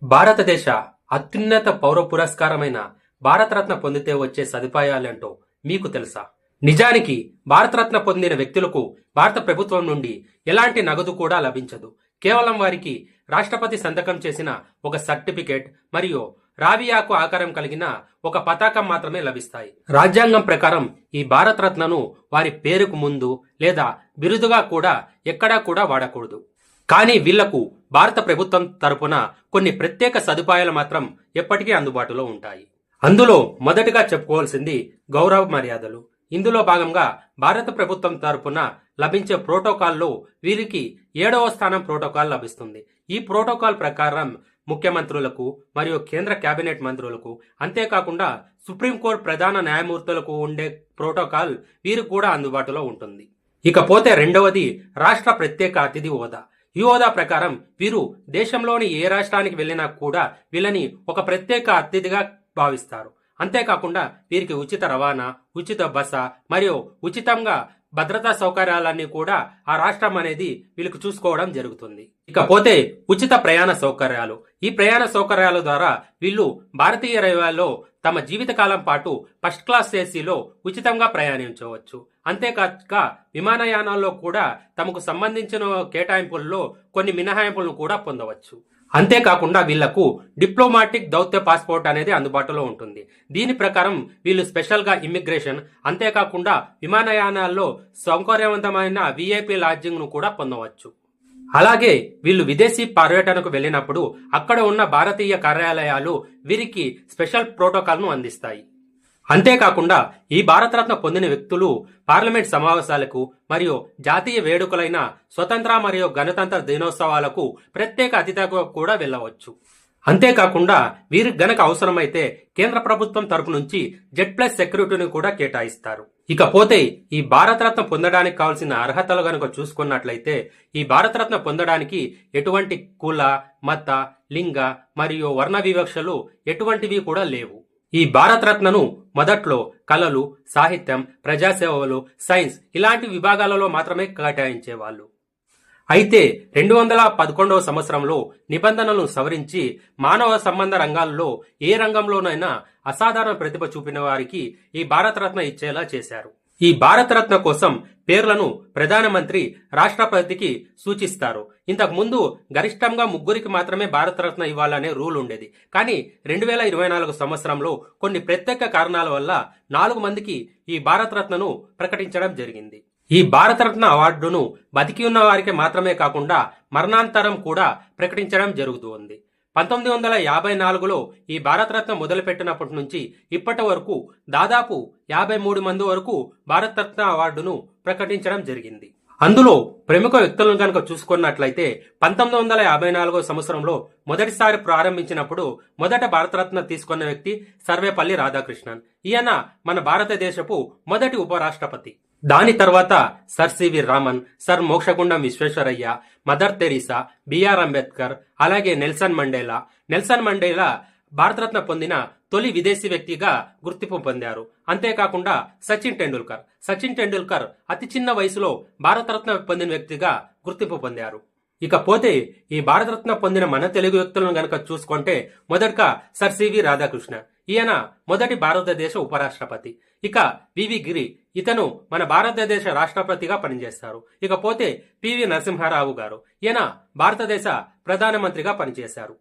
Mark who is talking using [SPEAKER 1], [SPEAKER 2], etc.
[SPEAKER 1] భారతదేశ అత్యున్నత పౌర పురస్కారమైన భారతరత్న పొందితే వచ్చే సదుపాయాలేంటో మీకు తెలుసా? నిజానికి భారతరత్న పొందిన వ్యక్తులకు భారత ప్రభుత్వం నుండి ఎలాంటి నగదు కూడా లభించదు. కేవలం వారికి రాష్ట్రపతి సంతకం చేసిన ఒక సర్టిఫికేట్ మరియు రావియాకు ఆకారం కలిగిన ఒక పతాకం మాత్రమే లభిస్తాయి. రాజ్యాంగం ప్రకారం ఈ భారతరత్నను వారి పేరుకు ముందు లేదా బిరుదుగా కూడా ఎక్కడా కూడా వాడకూడదు. కానీ వీళ్లకు భారత ప్రభుత్వం తరపున కొన్ని ప్రత్యేక సదుపాయాలు మాత్రం ఎప్పటికీ అందుబాటులో ఉంటాయి. అందులో మొదటిగా చెప్పుకోవాల్సింది గౌరవ మర్యాదలు. ఇందులో భాగంగా భారత ప్రభుత్వం తరపున లభించే ప్రోటోకాల్లో వీరికి 7వ స్థానం ప్రోటోకాల్ లభిస్తుంది. ఈ ప్రోటోకాల్ ప్రకారం ముఖ్యమంత్రులకు మరియు కేంద్ర కేబినెట్ మంత్రులకు, అంతేకాకుండా సుప్రీంకోర్టు ప్రధాన న్యాయమూర్తులకు ఉండే ప్రోటోకాల్ వీరికి కూడా అందుబాటులో ఉంటుంది. ఇకపోతే రెండవది రాష్ట్ర ప్రత్యేక అతిథి హోదా. ఈ హోదా ప్రకారం వీరు దేశంలోని ఏ రాష్ట్రానికి వెళ్ళినా కూడా వీళ్ళని ఒక ప్రత్యేక అతిథిగా భావిస్తారు. అంతేకాకుండా వీరికి ఉచిత రవాణా, ఉచిత బస మరియు ఉచితంగా భద్రతా సౌకర్యాలన్నీ కూడా ఆ రాష్ట్రం అనేది వీళ్ళకి చూసుకోవడం జరుగుతుంది. ఇకపోతే ఉచిత ప్రయాణ సౌకర్యాలు. ఈ ప్రయాణ సౌకర్యాల ద్వారా వీళ్ళు భారతీయ రైల్వేలో తమ జీవితకాలం పాటు ఫస్ట్ క్లాస్ ఏసీలో ఉచితంగా ప్రయాణించవచ్చు. అంతేకాక విమానయానాల్లో కూడా తమకు సంబంధించిన కేటాయింపుల్లో కొన్ని మినహాయింపులను కూడా పొందవచ్చు. అంతేకాకుండా వీళ్లకు డిప్లొమాటిక్ దౌత్య పాస్పోర్ట్ అనేది అందుబాటులో ఉంటుంది. దీని ప్రకారం వీళ్ళు స్పెషల్ గా ఇమ్మిగ్రేషన్, అంతేకాకుండా విమానయానాల్లో సౌకర్యవంతమైన విఐపి లాడ్జింగ్ ను కూడా పొందవచ్చు. అలాగే వీళ్ళు విదేశీ పర్యటనకు వెళ్ళినప్పుడు అక్కడ ఉన్న భారతీయ కార్యాలయాలు వీరికి స్పెషల్ ప్రోటోకాల్ ను అందిస్తాయి. అంతేకాకుండా ఈ భారతరత్న పొందిన వ్యక్తులు పార్లమెంట్ సమావేశాలకు మరియు జాతీయ వేడుకలైన స్వతంత్ర మరియు గణతంత్ర దినోత్సవాలకు ప్రత్యేక అతిథిగా కూడా వెళ్ళవచ్చు. అంతేకాకుండా వీరికి గనక అవసరమైతే కేంద్ర ప్రభుత్వం తరపు నుంచి జెడ్+ సెక్యూరిటీని కూడా కేటాయిస్తారు. ఇకపోతే ఈ భారతరత్న పొందడానికి కావాల్సిన అర్హతలు గనక చూసుకున్నట్లయితే ఈ భారతరత్న పొందడానికి ఎటువంటి కుల, మత, లింగ మరియు వర్ణ వివక్షలు ఎటువంటివి కూడా లేవు. ఈ భారతరత్నను మొదట్లో కళలు, సాహిత్యం, ప్రజాసేవలు, సైన్స్ ఇలాంటి విభాగాలలో మాత్రమే కేటాయించేవాళ్ళు. అయితే 2011వ సంవత్సరంలో నిబంధనలను సవరించి మానవ సంబంధ రంగాల్లో ఏ రంగంలోనైనా అసాధారణ ప్రతిభ చూపిన వారికి ఈ భారతరత్న ఇచ్చేలా చేశారు. ఈ భారతరత్న కోసం పేర్లను ప్రధానమంత్రి రాష్ట్రపతికి సూచిస్తారు. ఇంతకు ముందు గరిష్టంగా 3 మాత్రమే భారతరత్న ఇవ్వాలనే రూల్ ఉండేది. కానీ 2024 సంవత్సరంలో కొన్ని ప్రత్యేక కారణాల వల్ల 4 మందికి ఈ భారతరత్నను ప్రకటించడం జరిగింది. ఈ భారతరత్న అవార్డును బతికి ఉన్న వారికి మాత్రమే కాకుండా మరణాంతరం కూడా ప్రకటించడం జరుగుతుంది. 1954లో ఈ భారతరత్న మొదలుపెట్టినప్పటి నుంచి ఇప్పటి వరకు దాదాపు 53 మంది వరకు భారతరత్న అవార్డును ప్రకటించడం జరిగింది. అందులో ప్రముఖ వ్యక్తులను కనుక చూసుకున్నట్లయితే 1954 సంవత్సరంలో మొదటిసారి ప్రారంభించినప్పుడు మొదట భారతరత్న తీసుకున్న వ్యక్తి సర్వేపల్లి రాధాకృష్ణన్. ఈయన మన భారతదేశపు మొదటి ఉపరాష్ట్రపతి. దాని తర్వాత sir C V Raman, sir Mokshagundam Visvesvaraya, mother Teresa, BR Ambedkar, అలాగే నెల్సన్ మండేలా భారతరత్న పొందిన తొలి విదేశీ వ్యక్తిగా గుర్తింపు పొందారు. అంతేకాకుండా సచిన్ టెండూల్కర్ అతి చిన్న వయసులో భారతరత్న పొందిన వ్యక్తిగా గుర్తింపు పొందారు. ఇకపోతే ఈ భారతరత్న పొందిన మన తెలుగు వ్యక్తులను గనక చూసుకుంటే మొదటగా సర్ సివి రాధాకృష్ణ, ఈయన మొదటి భారతదేశ ఉపరాష్ట్రపతి. ఇక వివి గిరి, ఇతను మన భారతదేశ రాష్ట్రపతిగా పనిచేస్తారు. ఇకపోతే పివి నరసింహారావు గారు, ఈయన భారతదేశ ప్రధానమంత్రిగా పనిచేశారు.